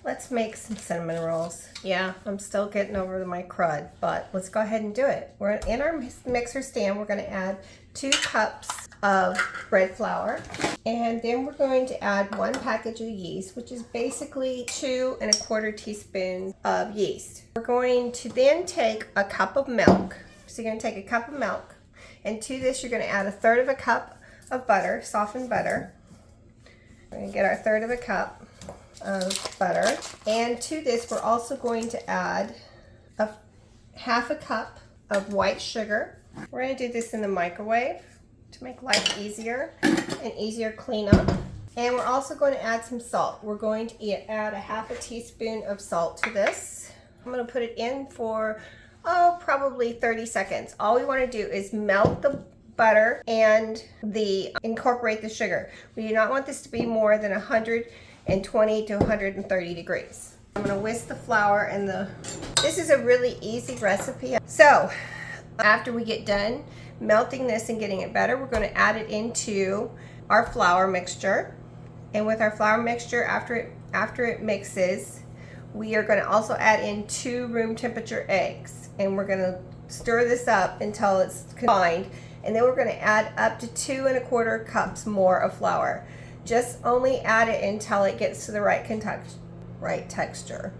Let's make some cinnamon rolls. Yeah, I'm still getting over my crud, but let's go ahead and do it. We're in our mixer stand. We're going to add 2 cups of bread flour, and then we're going to add 1 package of yeast, which is basically 2 1/4 teaspoons of yeast. We're going to then take a cup of milk. So you're going to take a cup of milk, and to this you're going to add 1/3 cup of butter, softened butter. We're going to get our 1/3 cup of butter, and to this we're also going to add 1/2 cup of white sugar. We're going to do this in the microwave to make life easier and easier cleanup. And we're also going to add some salt. We're going to add 1/2 teaspoon of salt to this. I'm going to put it in for probably 30 seconds. All we want to do is melt the butter and incorporate the sugar. We do not want this to be more than 120 to 130 degrees. I'm going to whisk the flour and this is a really easy recipe. So after we get done melting this and getting it better, we're going to add it into our flour mixture. And with our flour mixture, after it mixes, we are going to also add in 2 room temperature eggs, and we're going to stir this up until it's combined, and then we're going to add up to 2 1/4 cups more of flour. Just only add it until it gets to the right texture.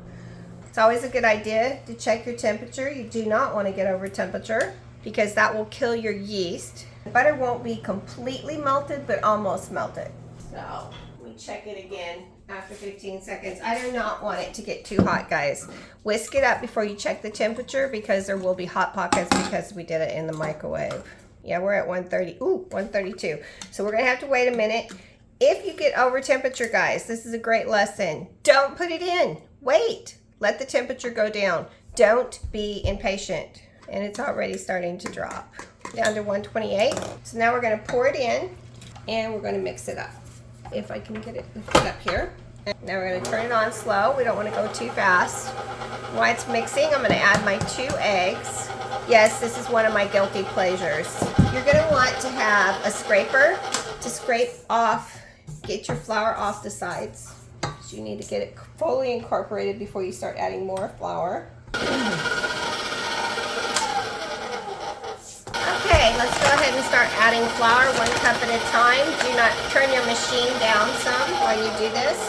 It's always a good idea to check your temperature. You do not want to get over temperature because that will kill your yeast. The butter won't be completely melted, but almost melted. So let me check it again after 15 seconds. I do not want it to get too hot, guys. Whisk it up before you check the temperature because there will be hot pockets because we did it in the microwave. Yeah, we're at 130. Ooh, 132. So we're going to have to wait a minute. If you get over temperature, guys, this is a great lesson. Don't put it in. Wait. Let the temperature go down. Don't be impatient. And it's already starting to drop down to 128. So now we're going to pour it in and we're going to mix it up. If I can get it up here. Now we're going to turn it on slow. We don't want to go too fast. While it's mixing, I'm going to add my 2 eggs. Yes, this is one of my guilty pleasures. You're going to want to have a scraper to scrape off, get your flour off the sides. So you need to get it fully incorporated before you start adding more flour. Okay, let's go ahead and start adding flour 1 cup at a time. Do not turn your machine down some while you do this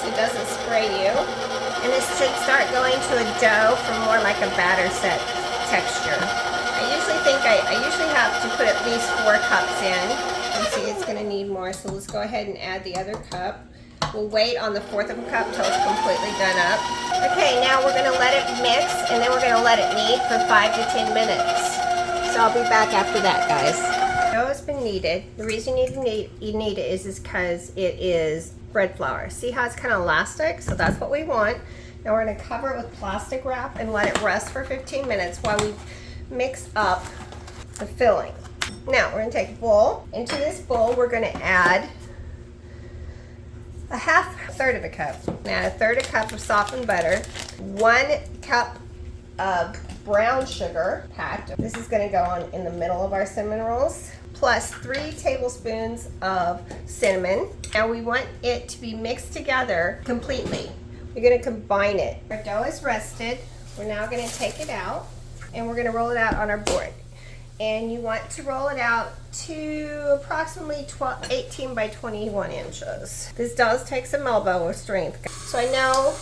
so it doesn't spray you. And this should start going to a dough for more like a batter set texture. I usually have to put at least 4 cups in. You see it's going to need more, so let's go ahead and add the other cup. We'll wait on the 1/4 cup till it's completely done up. Okay, now we're going to let it mix, and then we're going to let it knead for 5 to 10 minutes. So I'll be back after that, guys. Dough has been kneaded. The reason you need it is because it is bread flour. See how it's kind of elastic? So that's what we want. Now we're going to cover it with plastic wrap and let it rest for 15 minutes while we mix up the filling. Now we're going to take a bowl. Into this bowl we're going to add 1/3 cup. Now 1/3 cup of softened butter, 1 cup of brown sugar packed. This is going to go on in the middle of our cinnamon rolls, plus 3 tablespoons of cinnamon. Now we want it to be mixed together completely. We're going to combine it. Our dough is rested. We're now going to take it out and we're going to roll it out on our board. And you want to roll it out to approximately 18 by 21 inches. This does take some elbow strength, so I know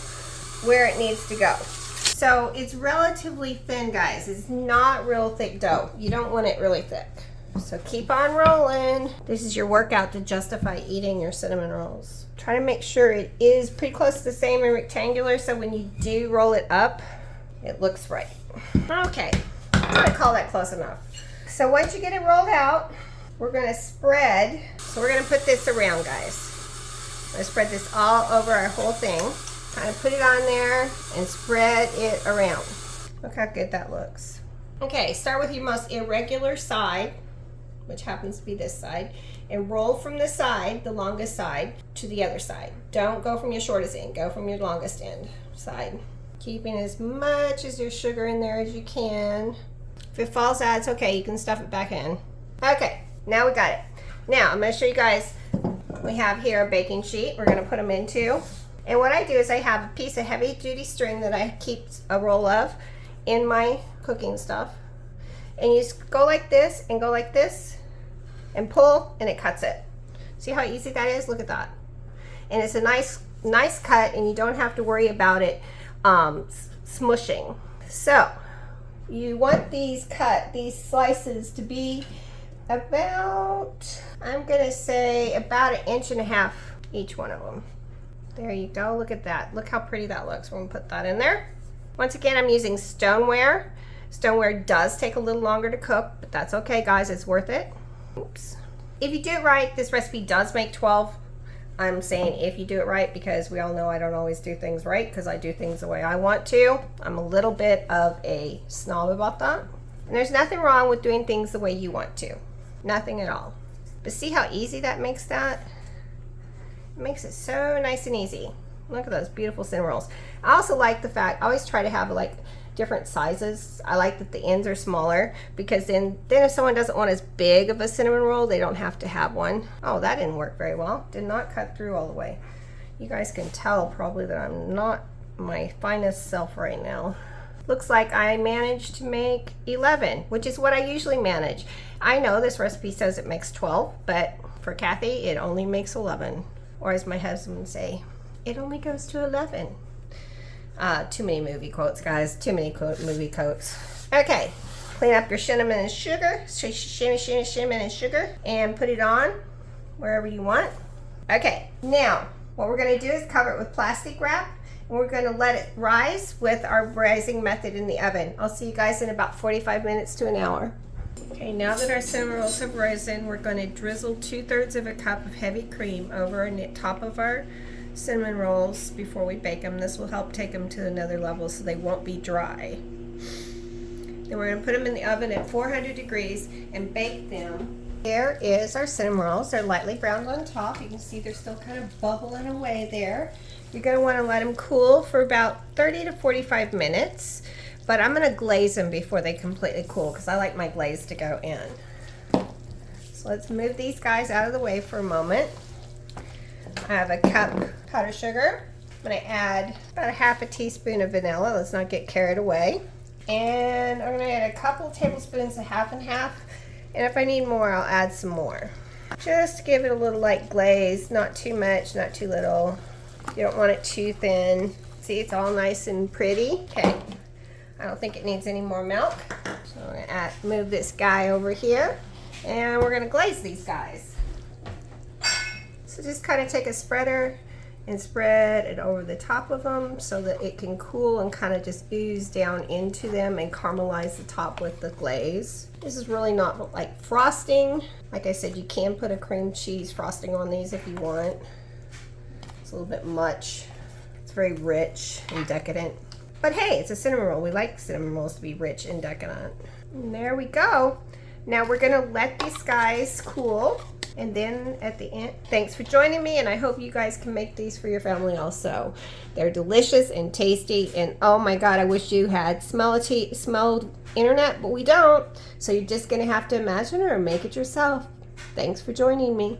where it needs to go. So it's relatively thin, guys. It's not real thick dough. You don't want it really thick. So keep on rolling. This is your workout to justify eating your cinnamon rolls. Try to make sure it is pretty close to the same and rectangular, so when you do roll it up, it looks right. Okay, I'm gonna call that close enough. So once you get it rolled out, we're gonna spread. So we're gonna put this around, guys. I'm gonna spread this all over our whole thing. Kind of put it on there and spread it around. Look how good that looks. Okay, start with your most irregular side, which happens to be this side, and roll from the side, the longest side, to the other side. Don't go from your shortest end, go from your longest end side. Keeping as much as your sugar in there as you can. If it falls out, it's okay, you can stuff it back in. Okay, now we got it. Now, I'm gonna show you guys, we have here a baking sheet we're gonna put them into. And what I do is I have a piece of heavy duty string that I keep a roll of in my cooking stuff. And you just go like this and go like this and pull and it cuts it. See how easy that is? Look at that. And it's a nice cut and you don't have to worry about it smushing. So you want these slices to be about, I'm gonna say about 1.5 inches each one of them. There you go, look at that. Look how pretty that looks. We're gonna put that in there. Once again, I'm using stoneware. Stoneware does take a little longer to cook, but that's okay, guys, it's worth it. Oops. If you do it right, this recipe does make 12. I'm saying if you do it right because we all know I don't always do things right because I do things the way I want to. I'm a little bit of a snob about that. And there's nothing wrong with doing things the way you want to. Nothing at all. But see how easy that makes that? It makes it so nice and easy. Look at those beautiful cinnamon rolls. I also like the fact, I always try to have like different sizes. I like that the ends are smaller because then if someone doesn't want as big of a cinnamon roll, they don't have to have one. Oh, that didn't work very well. Did not cut through all the way. You guys can tell probably that I'm not my finest self right now. Looks like I managed to make 11, which is what I usually manage. I know this recipe says it makes 12, but for Kathy, it only makes 11. Or as my husband would say, it only goes to 11. Too many movie quotes, guys. Too many movie quotes. Okay, clean up your cinnamon and sugar. Cinnamon and sugar. And put it on wherever you want. Okay, now what we're going to do is cover it with plastic wrap. And we're going to let it rise with our rising method in the oven. I'll see you guys in about 45 minutes to an hour. Okay, now that our cinnamon rolls have risen, we're going to drizzle 2/3 of a cup of heavy cream over the top of our cinnamon rolls before we bake them. This will help take them to another level so they won't be dry. Then we're going to put them in the oven at 400 degrees and bake them. There is our cinnamon rolls. They're lightly browned on top. You can see they're still kind of bubbling away there. You're going to want to let them cool for about 30 to 45 minutes. But I'm going to glaze them before they completely cool because I like my glaze to go in. So let's move these guys out of the way for a moment. I have a cup powdered sugar. I'm going to add about 1/2 teaspoon of vanilla. Let's not get carried away. And I'm going to add a couple tablespoons of 1/2 and 1/2. And if I need more, I'll add some more. Just to give it a little light glaze. Not too much, not too little. You don't want it too thin. See, it's all nice and pretty. Okay. I don't think it needs any more milk. So I'm going to move this guy over here. And we're going to glaze these guys. So just kind of take a spreader and spread it over the top of them so that it can cool and kind of just ooze down into them and caramelize the top with the glaze. This is really not like frosting. Like I said, you can put a cream cheese frosting on these if you want. It's a little bit much. It's very rich and decadent. But hey, it's a cinnamon roll. We like cinnamon rolls to be rich and decadent. And there we go. Now we're gonna let these guys cool. And then at the end, thanks for joining me, and I hope you guys can make these for your family also. They're delicious and tasty, and oh my God, I wish you had smelled internet, but we don't. So you're just gonna have to imagine or make it yourself. Thanks for joining me.